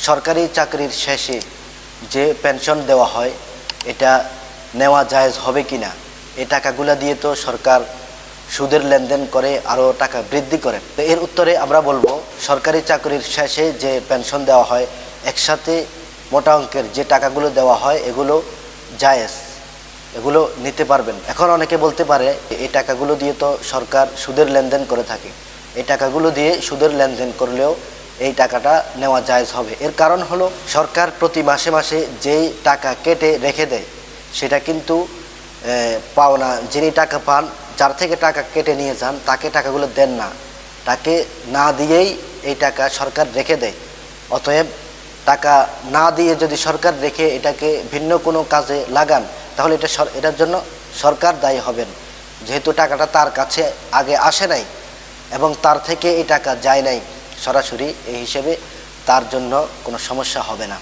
সরকারি চাকরির শেষে যে পেনশন দেওয়া হয় এটা নেওয়া জায়েজ হবে কিনা? এই টাকাগুলো দিয়ে তো সরকার সুদের লেনদেন করে আরও টাকা বৃদ্ধি করে। তো এর উত্তরে আমরা বলবো, সরকারি চাকরির শেষে যে পেনশন দেওয়া হয় একসাথে মোটা অঙ্কের যে টাকাগুলো দেওয়া হয় এগুলো জায়েজ, এগুলো নিতে পারবেন। এখন অনেকে বলতে পারে এই টাকাগুলো দিয়ে তো সরকার সুদের লেনদেন করে থাকে, এই টাকাগুলো দিয়ে সুদের লেনদেন করলেও এই টাকাটা নেওয়া জায়েজ হবে। এর কারণ হলো সরকার প্রতি মাসে মাসে যেই টাকা কেটে রেখে দেয় সেটা কিন্তু পাওনা, যিনি টাকা পান, যার থেকে টাকা কেটে নিয়ে যান তাকে টাকাগুলো দেন না, তাকে না দিয়েই এই টাকা সরকার রেখে দেয়। অতএব টাকা না দিয়ে যদি সরকার রেখে এটাকে ভিন্ন কোনো কাজে লাগান তাহলে এটার জন্য সরকার দায়ী হবেন, যেহেতু টাকাটা তার কাছে আগে আসে নাই এবং তার থেকে এই টাকা যায় নাই সরাসরি, এই হিসেবে তার জন্য কোনো সমস্যা হবে না।